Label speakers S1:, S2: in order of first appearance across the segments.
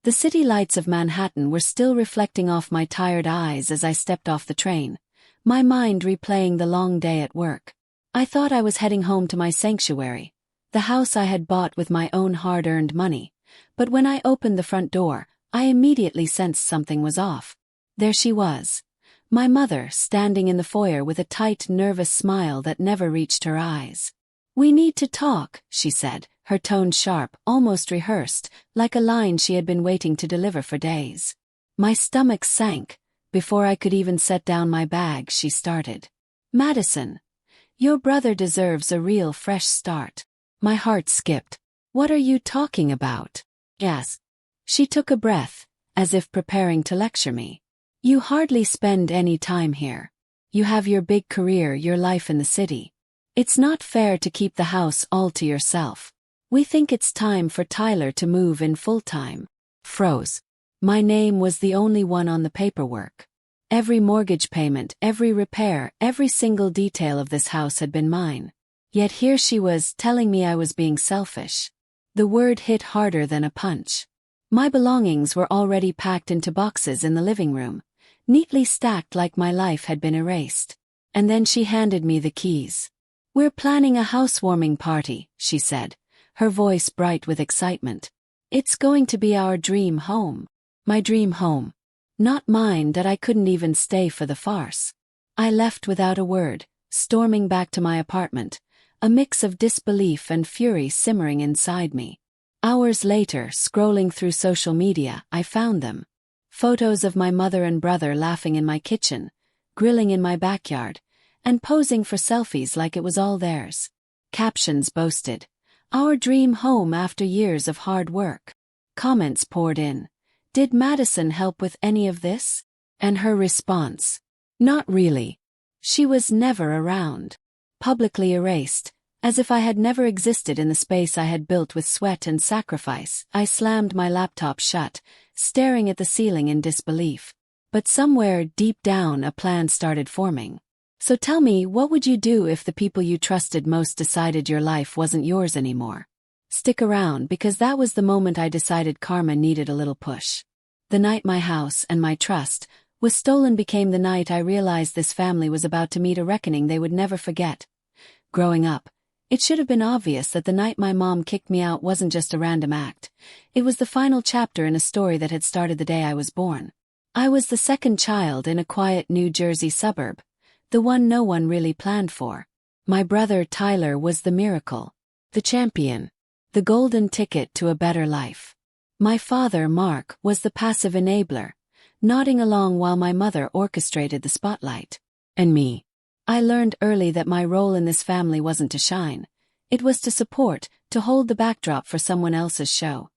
S1: The city lights of Manhattan were still reflecting off my tired eyes as I stepped off the train, my mind replaying the long day at work. I thought I was heading home to my sanctuary, the house I had bought with my own hard-earned money, but when I opened the front door, I immediately sensed something was off. There she was, my mother, standing in the foyer with a tight, nervous smile that never reached her eyes. "We need to talk," she said, her tone sharp, almost rehearsed, like a line she had been waiting to deliver for days. My stomach sank. Before I could even set down my bag, she started. "Madison, your brother deserves a real fresh start." My heart skipped. "What are you talking about?" "Yes." She took a breath, as if preparing to lecture me. "You hardly spend any time here. You have your big career, your life in the city. It's not fair to keep the house all to yourself. We think it's time for Tyler to move in full-time." Froze. My name was the only one on the paperwork. Every mortgage payment, every repair, every single detail of this house had been mine. Yet here she was, telling me I was being selfish. The word hit harder than a punch. My belongings were already packed into boxes in the living room, neatly stacked like my life had been erased. And then she handed me the keys. "We're planning a housewarming party," she said, her voice bright with excitement. "It's going to be our dream home." My dream home. Not mine, that I couldn't even stay for the farce. I left without a word, storming back to my apartment, a mix of disbelief and fury simmering inside me. Hours later, scrolling through social media, I found them. Photos of my mother and brother laughing in my kitchen, grilling in my backyard, and posing for selfies like it was all theirs. Captions boasted, "Our dream home after years of hard work." Comments poured in. Did Madison help with any of this? And her response? Not really. She was never around. Publicly erased, as if I had never existed in the space I had built with sweat and sacrifice, I slammed my laptop shut, staring at the ceiling in disbelief. But somewhere deep down a plan started forming. "So tell me, what would you do if the people you trusted most decided your life wasn't yours anymore?" Stick around, because that was the moment I decided karma needed a little push. The night my house and my trust was stolen became the night I realized this family was about to meet a reckoning they would never forget. Growing up, it should have been obvious that the night my mom kicked me out wasn't just a random act. It was the final chapter in a story that had started the day I was born. I was the second child in a quiet New Jersey suburb, the one no one really planned for. My brother Tyler was the miracle, the champion, the golden ticket to a better life. My father, Mark, was the passive enabler, nodding along while my mother orchestrated the spotlight. And me. I learned early that my role in this family wasn't to shine. It was to support, to hold the backdrop for someone else's show.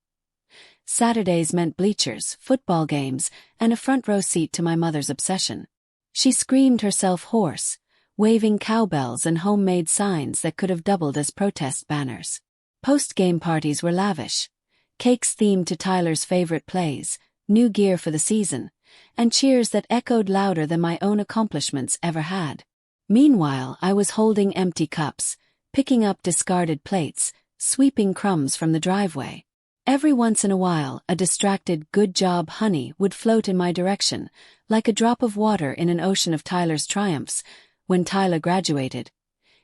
S1: Saturdays meant bleachers, football games, and a front-row seat to my mother's obsession. She screamed herself hoarse, waving cowbells and homemade signs that could have doubled as protest banners. Post-game parties were lavish. Cakes themed to Tyler's favorite plays, new gear for the season, and cheers that echoed louder than my own accomplishments ever had. Meanwhile, I was holding empty cups, picking up discarded plates, sweeping crumbs from the driveway. Every once in a while, a distracted "good job, honey" would float in my direction, like a drop of water in an ocean of Tyler's triumphs. When Tyler graduated,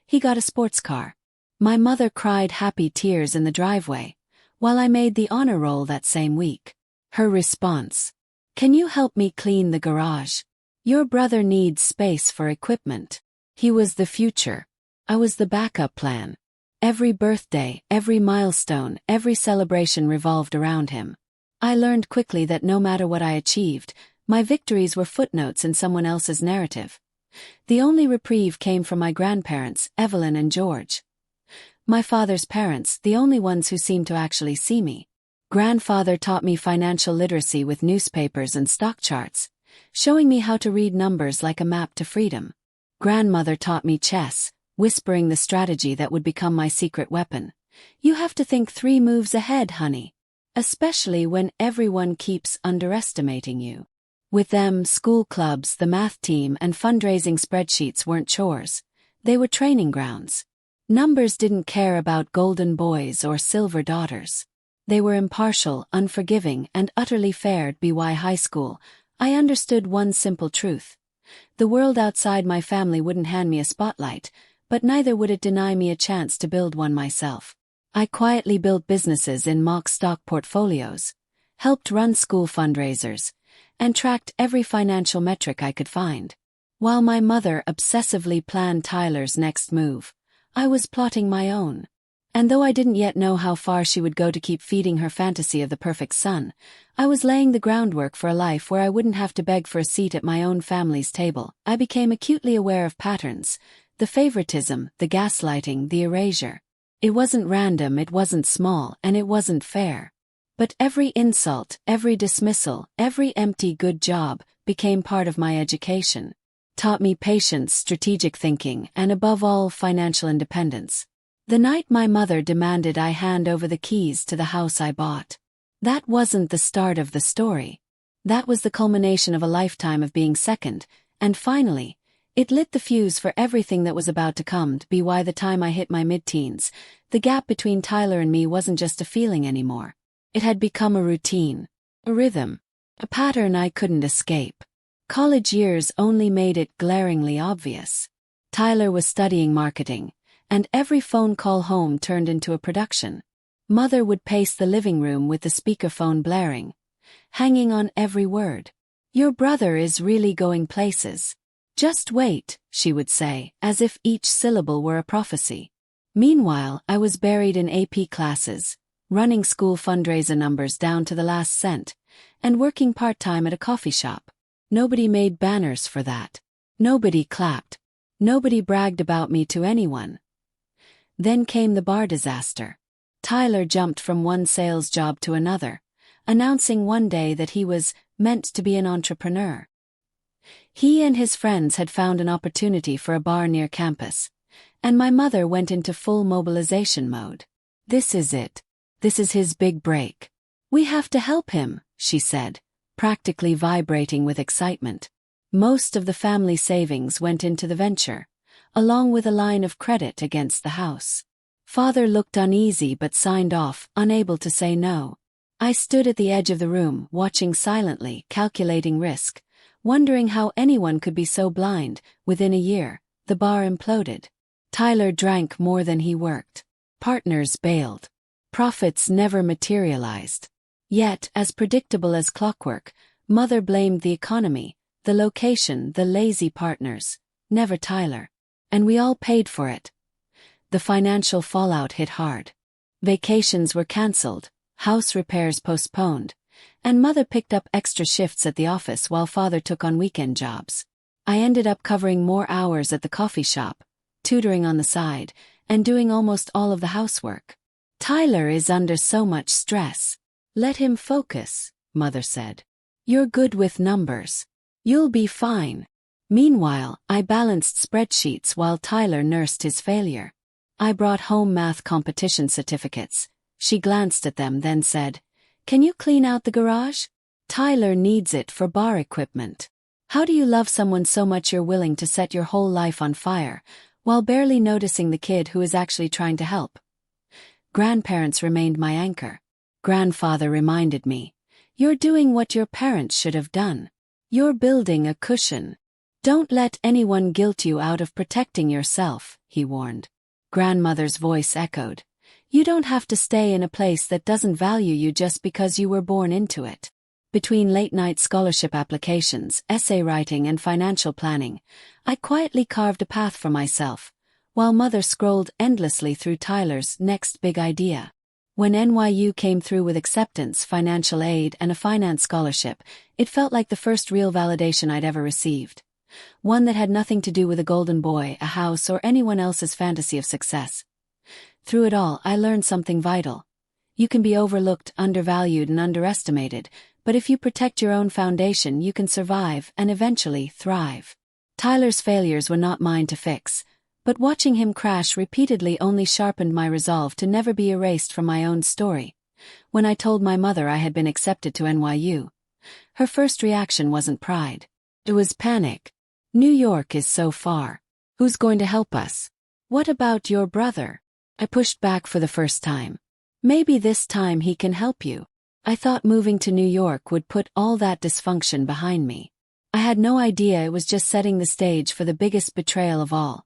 S1: he got a sports car. My mother cried happy tears in the driveway, while I made the honor roll that same week. Her response: "Can you help me clean the garage? Your brother needs space for equipment." He was the future. I was the backup plan. Every birthday, every milestone, every celebration revolved around him. I learned quickly that no matter what I achieved, my victories were footnotes in someone else's narrative. The only reprieve came from my grandparents, Evelyn and George. My father's parents, the only ones who seemed to actually see me. Grandfather taught me financial literacy with newspapers and stock charts, showing me how to read numbers like a map to freedom. Grandmother taught me chess, whispering the strategy that would become my secret weapon. "You have to think 3 moves ahead, honey. Especially when everyone keeps underestimating you." With them, school clubs, the math team, and fundraising spreadsheets weren't chores. They were training grounds. Numbers didn't care about golden boys or silver daughters. They were impartial, unforgiving, and utterly fair. By high school, I understood one simple truth. The world outside my family wouldn't hand me a spotlight, but neither would it deny me a chance to build one myself. I quietly built businesses in mock stock portfolios, helped run school fundraisers, and tracked every financial metric I could find. While my mother obsessively planned Tyler's next move, I was plotting my own. And though I didn't yet know how far she would go to keep feeding her fantasy of the perfect son, I was laying the groundwork for a life where I wouldn't have to beg for a seat at my own family's table. I became acutely aware of patterns, the favoritism, the gaslighting, the erasure. It wasn't random, it wasn't small, and it wasn't fair. But every insult, every dismissal, every empty good job became part of my education. Taught me patience, strategic thinking, and above all, financial independence. The night my mother demanded I hand over the keys to the house I bought. That wasn't the start of the story. That was the culmination of a lifetime of being second, and finally, it lit the fuse for everything that was about to come. By the time I hit my mid-teens, the gap between Tyler and me wasn't just a feeling anymore. It had become a routine, a rhythm, a pattern I couldn't escape. College years only made it glaringly obvious. Tyler was studying marketing, and every phone call home turned into a production. Mother would pace the living room with the speakerphone blaring, hanging on every word. "Your brother is really going places. Just wait," she would say, as if each syllable were a prophecy. Meanwhile, I was buried in AP classes, running school fundraiser numbers down to the last cent, and working part-time at a coffee shop. Nobody made banners for that. Nobody clapped. Nobody bragged about me to anyone. Then came the bar disaster. Tyler jumped from one sales job to another, announcing one day that he was meant to be an entrepreneur. He and his friends had found an opportunity for a bar near campus, and my mother went into full mobilization mode. "This is it. This is his big break. We have to help him," she said, practically vibrating with excitement. Most of the family savings went into the venture, along with a line of credit against the house. Father looked uneasy but signed off, unable to say no. I stood at the edge of the room, watching silently, calculating risk, wondering how anyone could be so blind. Within a year, the bar imploded. Tyler drank more than he worked. Partners bailed. Profits never materialized. Yet, as predictable as clockwork, Mother blamed the economy, the location, the lazy partners, never Tyler. And we all paid for it. The financial fallout hit hard. Vacations were cancelled, house repairs postponed, and Mother picked up extra shifts at the office while Father took on weekend jobs. I ended up covering more hours at the coffee shop, tutoring on the side, and doing almost all of the housework. "Tyler is under so much stress. Let him focus," Mother said. "You're good with numbers. You'll be fine." Meanwhile, I balanced spreadsheets while Tyler nursed his failure. I brought home math competition certificates. She glanced at them, then said, "Can you clean out the garage? Tyler needs it for bar equipment." How do you love someone so much you're willing to set your whole life on fire, while barely noticing the kid who is actually trying to help? Grandparents remained my anchor. Grandfather reminded me, "You're doing what your parents should have done. You're building a cushion. Don't let anyone guilt you out of protecting yourself," he warned. Grandmother's voice echoed, "You don't have to stay in a place that doesn't value you just because you were born into it." Between late-night scholarship applications, essay writing, and financial planning, I quietly carved a path for myself, while Mother scrolled endlessly through Tyler's next big idea. When NYU came through with acceptance, financial aid, and a finance scholarship, it felt like the first real validation I'd ever received. One that had nothing to do with a golden boy, a house, or anyone else's fantasy of success. Through it all, I learned something vital. You can be overlooked, undervalued, and underestimated, but if you protect your own foundation, you can survive and eventually thrive. Tyler's failures were not mine to fix, but watching him crash repeatedly only sharpened my resolve to never be erased from my own story. When I told my mother I had been accepted to NYU, her first reaction wasn't pride. It was panic. "New York is so far. Who's going to help us? What about your brother?" I pushed back for the first time. Maybe this time he can help you. I thought moving to New York would put all that dysfunction behind me. I had no idea it was just setting the stage for the biggest betrayal of all.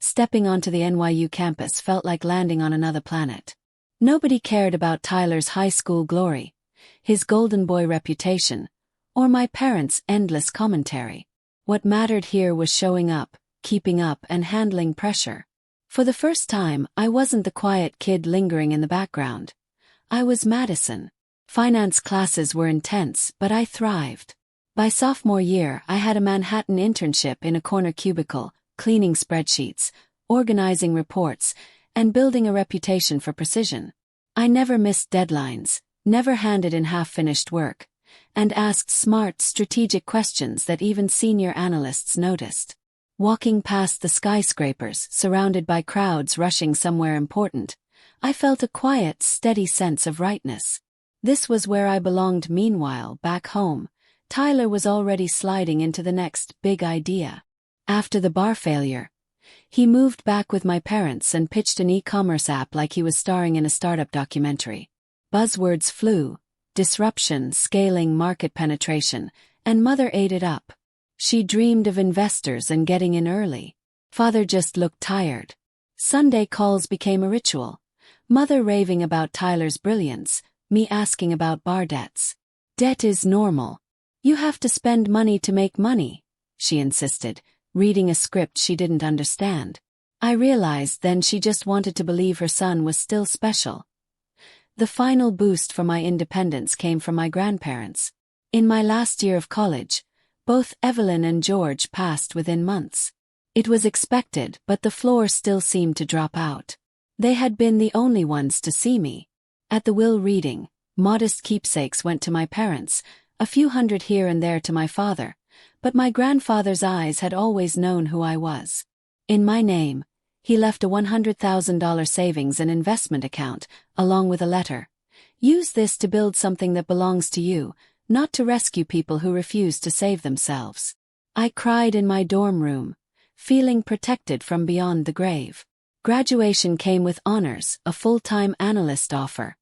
S1: Stepping onto the NYU campus felt like landing on another planet. Nobody cared about Tyler's high school glory, his golden boy reputation, or my parents' endless commentary. What mattered here was showing up, keeping up, and handling pressure. For the first time, I wasn't the quiet kid lingering in the background. I was Madison. Finance classes were intense, but I thrived. By sophomore year, I had a Manhattan internship in a corner cubicle, cleaning spreadsheets, organizing reports, and building a reputation for precision. I never missed deadlines, never handed in half-finished work, and asked smart, strategic questions that even senior analysts noticed. Walking past the skyscrapers, surrounded by crowds rushing somewhere important, I felt a quiet, steady sense of rightness. This was where I belonged. Meanwhile, back home, Tyler was already sliding into the next big idea. After the bar failure, he moved back with my parents and pitched an e-commerce app like he was starring in a startup documentary. Buzzwords flew: disruption, scaling, market penetration, and Mother ate it up. She dreamed of investors and getting in early. Father just looked tired. Sunday calls became a ritual. Mother raving about Tyler's brilliance, me asking about bar debts. Debt is normal. You have to spend money to make money, she insisted, reading a script she didn't understand. I realized then she just wanted to believe her son was still special. The final boost for my independence came from my grandparents. In my last year of college, both Evelyn and George passed within months. It was expected, but the floor still seemed to drop out. They had been the only ones to see me. At the will reading, modest keepsakes went to my parents, a few hundred here and there to my father, but my grandfather's eyes had always known who I was. In my name, he left a $100,000 savings and investment account, along with a letter. Use this to build something that belongs to you, not to rescue people who refuse to save themselves. I cried in my dorm room, feeling protected from beyond the grave. Graduation came with honors, a full-time analyst offer,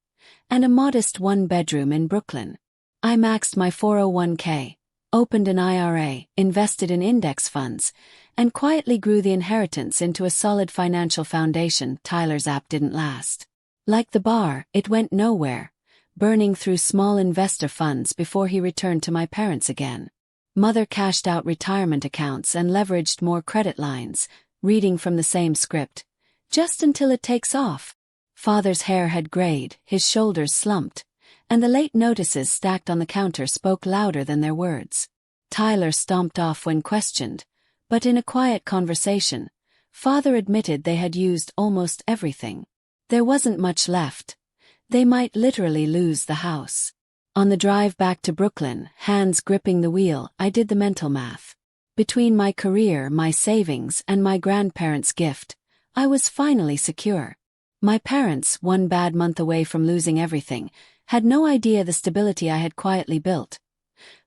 S1: and a modest one-bedroom in Brooklyn. I maxed my 401k, opened an IRA, invested in index funds, and quietly grew the inheritance into a solid financial foundation. Tyler's app didn't last. Like the bar, it went nowhere, burning through small investor funds before he returned to my parents again. Mother cashed out retirement accounts and leveraged more credit lines, reading from the same script. Just until it takes off. Father's hair had grayed, his shoulders slumped, and the late notices stacked on the counter spoke louder than their words. Tyler stomped off when questioned, but in a quiet conversation, Father admitted they had used almost everything. There wasn't much left. They might literally lose the house. On the drive back to Brooklyn, hands gripping the wheel, I did the mental math. Between my career, my savings, and my grandparents' gift, I was finally secure. My parents, one bad month away from losing everything, had no idea the stability I had quietly built.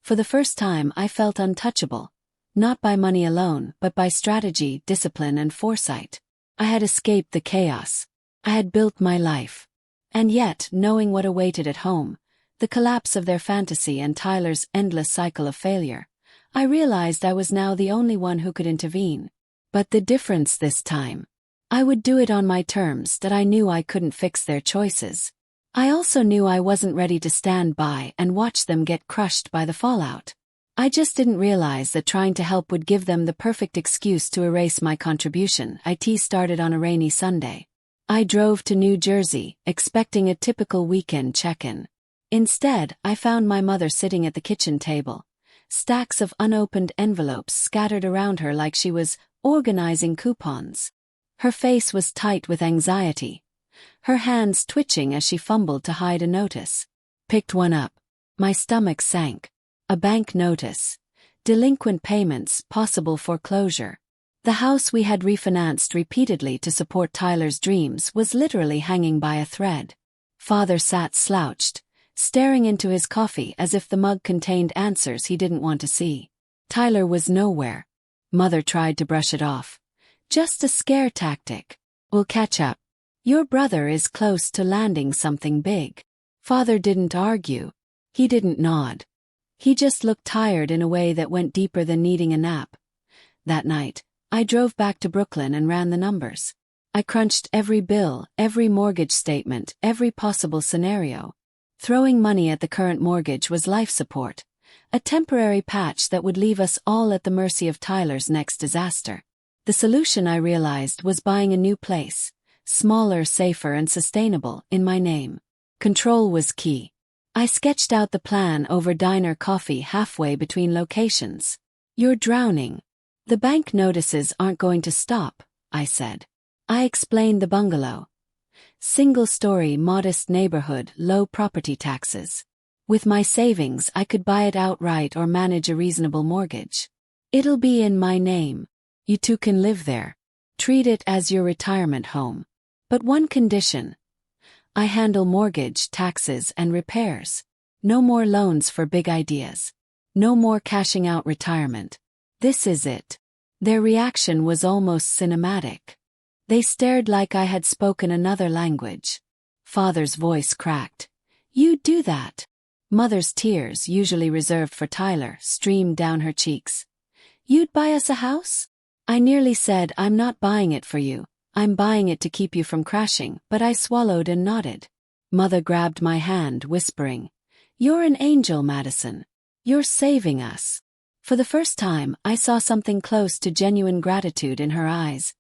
S1: For the first time, I felt untouchable, not by money alone, but by strategy, discipline, and foresight. I had escaped the chaos. I had built my life. And yet, knowing what awaited at home, the collapse of their fantasy and Tyler's endless cycle of failure, I realized I was now the only one who could intervene. But the difference this time, I would do it on my terms, that I knew I couldn't fix their choices. I also knew I wasn't ready to stand by and watch them get crushed by the fallout. I just didn't realize that trying to help would give them the perfect excuse to erase my contribution. It started on a rainy Sunday. I drove to New Jersey, expecting a typical weekend check-in. Instead, I found my mother sitting at the kitchen table, stacks of unopened envelopes scattered around her like she was organizing coupons. Her face was tight with anxiety, her hands twitching as she fumbled to hide a notice. Picked one up. My stomach sank. A bank notice. Delinquent payments, possible foreclosure. The house we had refinanced repeatedly to support Tyler's dreams was literally hanging by a thread. Father sat slouched, staring into his coffee as if the mug contained answers he didn't want to see. Tyler was nowhere. Mother tried to brush it off. Just a scare tactic. We'll catch up. Your brother is close to landing something big. Father didn't argue. He didn't nod. He just looked tired in a way that went deeper than needing a nap. That night, I drove back to Brooklyn and ran the numbers. I crunched every bill, every mortgage statement, every possible scenario. Throwing money at the current mortgage was life support, a temporary patch that would leave us all at the mercy of Tyler's next disaster. The solution, I realized, was buying a new place, smaller, safer, and sustainable, in my name. Control was key. I sketched out the plan over diner coffee halfway between locations. You're drowning. The bank notices aren't going to stop, I said. I explained the bungalow. Single-story, modest neighborhood, low property taxes. With my savings, I could buy it outright or manage a reasonable mortgage. It'll be in my name. You two can live there. Treat it as your retirement home. But one condition. I handle mortgage, taxes, and repairs. No more loans for big ideas. No more cashing out retirement. This is it. Their reaction was almost cinematic. They stared like I had spoken another language. Father's voice cracked. "You'd do that." Mother's tears, usually reserved for Tyler, streamed down her cheeks. "You'd buy us a house?" I nearly said, "I'm not buying it for you. I'm buying it to keep you from crashing," but I swallowed and nodded. Mother grabbed my hand, whispering, "You're an angel, Madison. You're saving us." For the first time, I saw something close to genuine gratitude in her eyes.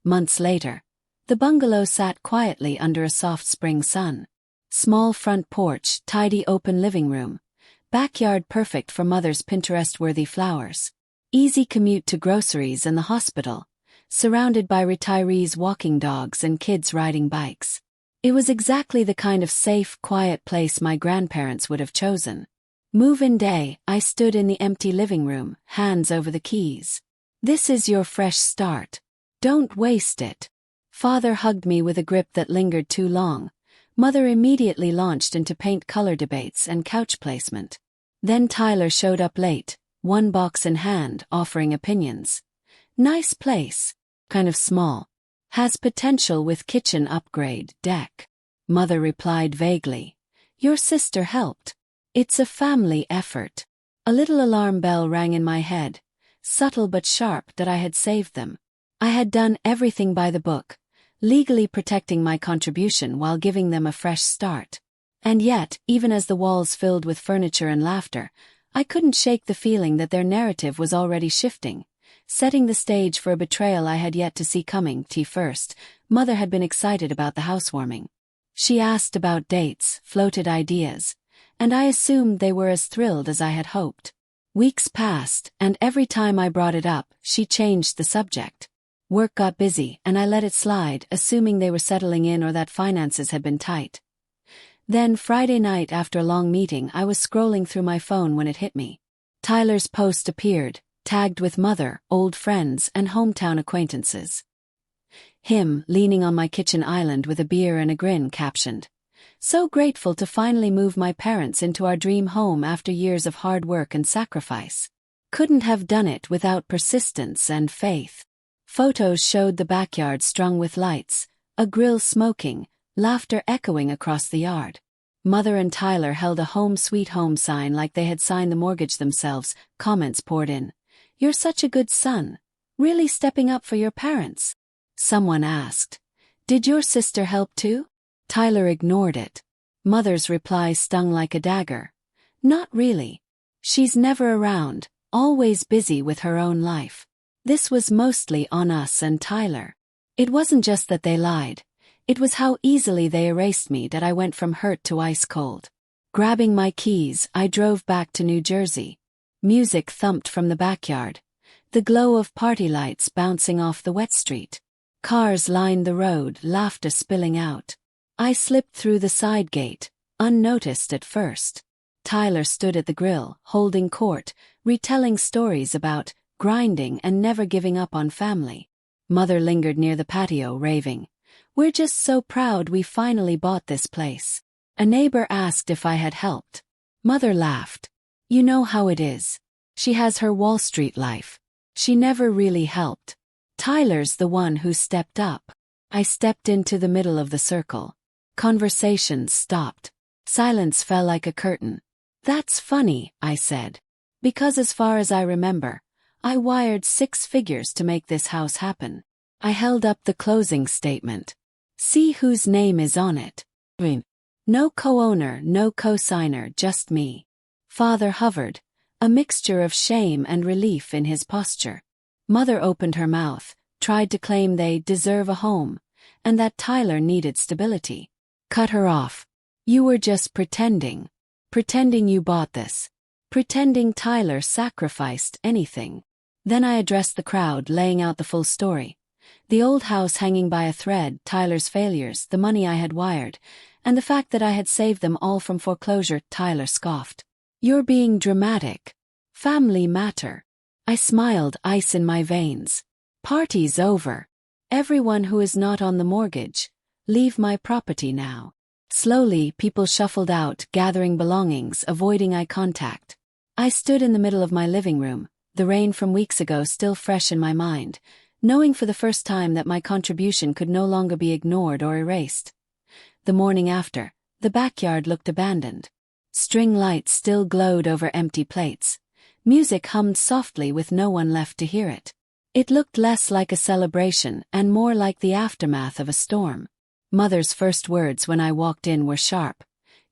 S1: Months later, the bungalow sat quietly under a soft spring sun. Small front porch, tidy open living room. Backyard perfect for Mother's Pinterest-worthy flowers. Easy commute to groceries and the hospital. Surrounded by retirees walking dogs and kids riding bikes. It was exactly the kind of safe, quiet place my grandparents would have chosen. Move-in day, I stood in the empty living room, hands over the keys. "This is your fresh start. Don't waste it." Father hugged me with a grip that lingered too long. Mother immediately launched into paint color debates and couch placement. Then Tyler showed up late, one box in hand, offering opinions. "Nice place. Kind of small. Has potential with kitchen upgrade, deck." Mother replied vaguely. "Your sister helped. It's a family effort." A little alarm bell rang in my head, subtle but sharp, that I had saved them. I had done everything by the book, legally protecting my contribution while giving them a fresh start. And yet, even as the walls filled with furniture and laughter, I couldn't shake the feeling that their narrative was already shifting. Setting the stage for a betrayal I had yet to see coming. First, Mother had been excited about the housewarming. She asked about dates, floated ideas, and I assumed they were as thrilled as I had hoped. Weeks passed, and every time I brought it up, she changed the subject. Work got busy, and I let it slide, assuming they were settling in or that finances had been tight. Then Friday night after a long meeting, I was scrolling through my phone when it hit me. Tyler's post appeared, tagged with Mother, old friends, and hometown acquaintances. Him, leaning on my kitchen island with a beer and a grin, captioned, "So grateful to finally move my parents into our dream home after years of hard work and sacrifice. Couldn't have done it without persistence and faith." Photos showed the backyard strung with lights, a grill smoking, laughter echoing across the yard. Mother and Tyler held a home sweet home sign like they had signed the mortgage themselves. Comments poured in. "You're such a good son. Really stepping up for your parents." Someone asked, "Did your sister help too?" Tyler ignored it. Mother's reply stung like a dagger. "Not really. She's never around, always busy with her own life. This was mostly on us and Tyler." It wasn't just that they lied. It was how easily they erased me that I went from hurt to ice cold. Grabbing my keys, I drove back to New Jersey. Music thumped from the backyard. The glow of party lights bouncing off the wet street. Cars lined the road, laughter spilling out. I slipped through the side gate, unnoticed at first. Tyler stood at the grill, holding court, retelling stories about grinding and never giving up on family. Mother lingered near the patio, raving, "We're just so proud we finally bought this place." A neighbor asked if I had helped. Mother laughed. "You know how it is. She has her Wall Street life. She never really helped. Tyler's the one who stepped up." I stepped into the middle of the circle. Conversations stopped. Silence fell like a curtain. "That's funny," I said. "Because as far as I remember, I wired 6 figures to make this house happen." I held up the closing statement. "See whose name is on it." No co-owner, no co-signer, just me. Father hovered, a mixture of shame and relief in his posture. Mother opened her mouth, tried to claim they deserve a home, and that Tyler needed stability. Cut her off. "You were just pretending. Pretending you bought this. Pretending Tyler sacrificed anything." Then I addressed the crowd, laying out the full story. The old house hanging by a thread, Tyler's failures, the money I had wired, and the fact that I had saved them all from foreclosure. Tyler scoffed. "You're being dramatic. Family matter." I smiled, ice in my veins. "Party's over. Everyone who is not on the mortgage, leave my property now." Slowly, people shuffled out, gathering belongings, avoiding eye contact. I stood in the middle of my living room, the rain from weeks ago still fresh in my mind, knowing for the first time that my contribution could no longer be ignored or erased. The morning after, the backyard looked abandoned. String lights still glowed over empty plates. Music hummed softly with no one left to hear it. It looked less like a celebration and more like the aftermath of a storm. Mother's first words when I walked in were sharp.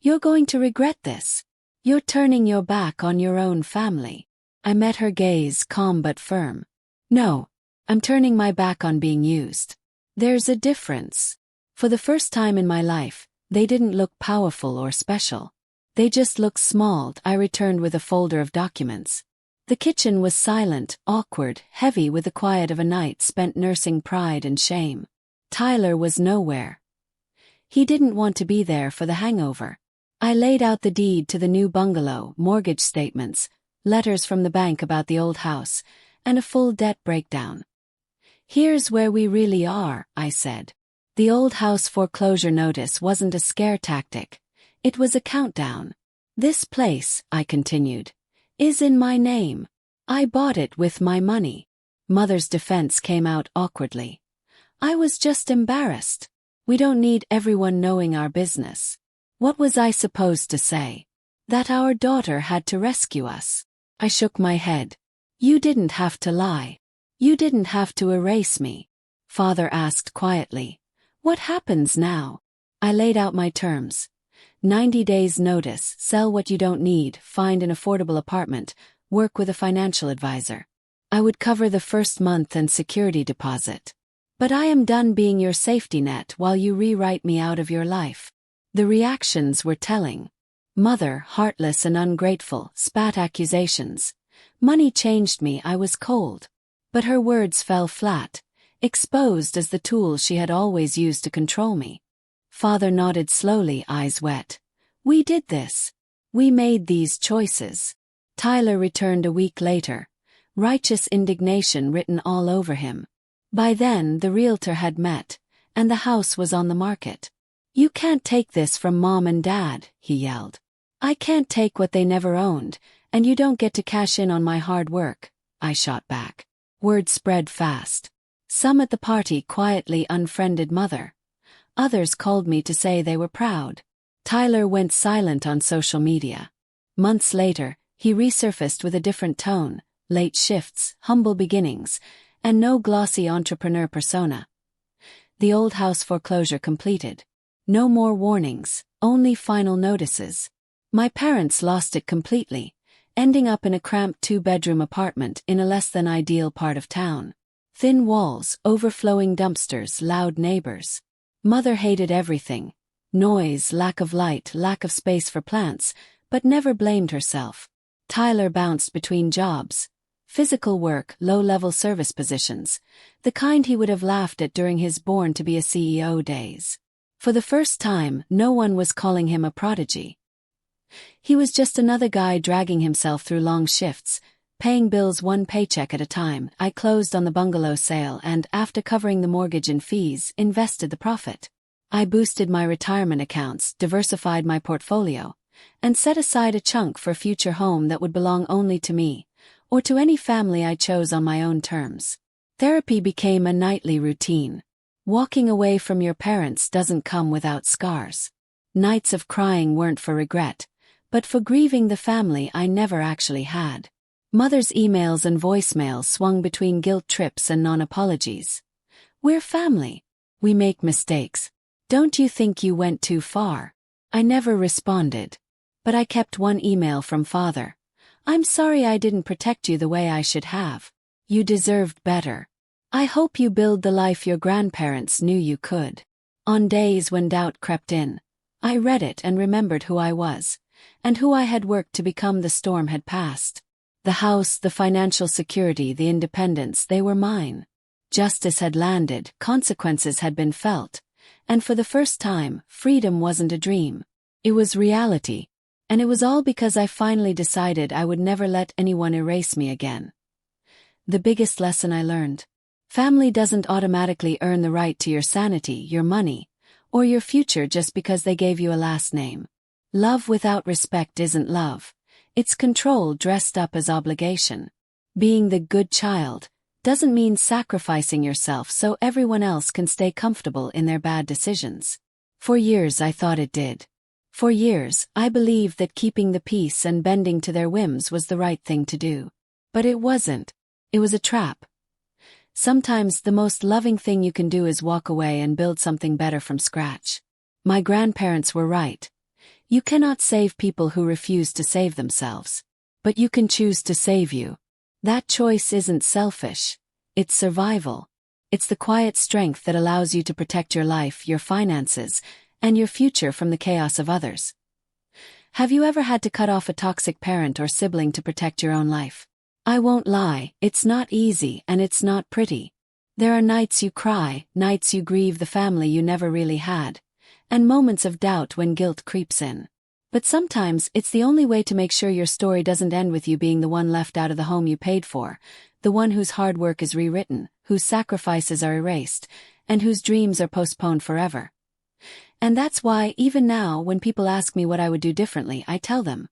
S1: "You're going to regret this. You're turning your back on your own family." I met her gaze, calm but firm. "No, I'm turning my back on being used. There's a difference." For the first time in my life, they didn't look powerful or special. They just looked small. I returned with a folder of documents. The kitchen was silent, awkward, heavy with the quiet of a night spent nursing pride and shame. Tyler was nowhere. He didn't want to be there for the hangover. I laid out the deed to the new bungalow, mortgage statements, letters from the bank about the old house, and a full debt breakdown. "Here's where we really are," I said. The old house foreclosure notice wasn't a scare tactic. It was a countdown. "This place," I continued, "is in my name. I bought it with my money." Mother's defense came out awkwardly. "I was just embarrassed. We don't need everyone knowing our business." What was I supposed to say? That our daughter had to rescue us? I shook my head. "You didn't have to lie. You didn't have to erase me." Father asked quietly, "What happens now?" I laid out my terms. 90 days notice, sell what you don't need, find an affordable apartment, work with a financial advisor. I would cover the first month and security deposit. "But I am done being your safety net while you rewrite me out of your life." The reactions were telling. Mother, heartless and ungrateful, spat accusations. Money changed me, I was cold. But her words fell flat, exposed as the tool she had always used to control me. Father nodded slowly, eyes wet. "We did this. We made these choices." Tyler returned a week later, righteous indignation written all over him. By then, the realtor had met, and the house was on the market. "You can't take this from Mom and Dad," he yelled. "I can't take what they never owned, and you don't get to cash in on my hard work," I shot back. Word spread fast. Some at the party quietly unfriended Mother. Others called me to say they were proud. Tyler went silent on social media. Months later, he resurfaced with a different tone, late shifts, humble beginnings, and no glossy entrepreneur persona. The old house foreclosure completed. No more warnings, only final notices. My parents lost it completely, ending up in a cramped 2-bedroom apartment in a less than ideal part of town. Thin walls, overflowing dumpsters, loud neighbors. Mother hated everything. Noise, lack of light, lack of space for plants, but never blamed herself. Tyler bounced between jobs. Physical work, low-level service positions, the kind he would have laughed at during his born-to-be-a-CEO days. For the first time, no one was calling him a prodigy. He was just another guy dragging himself through long shifts, paying bills one paycheck at a time. I closed on the bungalow sale and, after covering the mortgage and fees, invested the profit. I boosted my retirement accounts, diversified my portfolio, and set aside a chunk for a future home that would belong only to me, or to any family I chose on my own terms. Therapy became a nightly routine. Walking away from your parents doesn't come without scars. Nights of crying weren't for regret, but for grieving the family I never actually had. Mother's emails and voicemails swung between guilt trips and non-apologies. We're family. We make mistakes. Don't you think you went too far? I never responded. But I kept one email from father. I'm sorry I didn't protect you the way I should have. You deserved better. I hope you build the life your grandparents knew you could. On days when doubt crept in, I read it and remembered who I was, and who I had worked to become. The storm had passed. The house, the financial security, the independence, they were mine. Justice had landed, consequences had been felt, and for the first time, freedom wasn't a dream. It was reality, and it was all because I finally decided I would never let anyone erase me again. The biggest lesson I learned: family doesn't automatically earn the right to your sanity, your money, or your future just because they gave you a last name. Love without respect isn't love. It's control dressed up as obligation. Being the good child doesn't mean sacrificing yourself so everyone else can stay comfortable in their bad decisions. For years I thought it did. For years I believed that keeping the peace and bending to their whims was the right thing to do. But it wasn't. It was a trap. Sometimes the most loving thing you can do is walk away and build something better from scratch. My grandparents were right. You cannot save people who refuse to save themselves. But you can choose to save you. That choice isn't selfish. It's survival. It's the quiet strength that allows you to protect your life, your finances, and your future from the chaos of others. Have you ever had to cut off a toxic parent or sibling to protect your own life? I won't lie, it's not easy and it's not pretty. There are nights you cry, nights you grieve the family you never really had, and moments of doubt when guilt creeps in. But sometimes it's the only way to make sure your story doesn't end with you being the one left out of the home you paid for, the one whose hard work is rewritten, whose sacrifices are erased, and whose dreams are postponed forever. And that's why, even now, when people ask me what I would do differently, I tell them,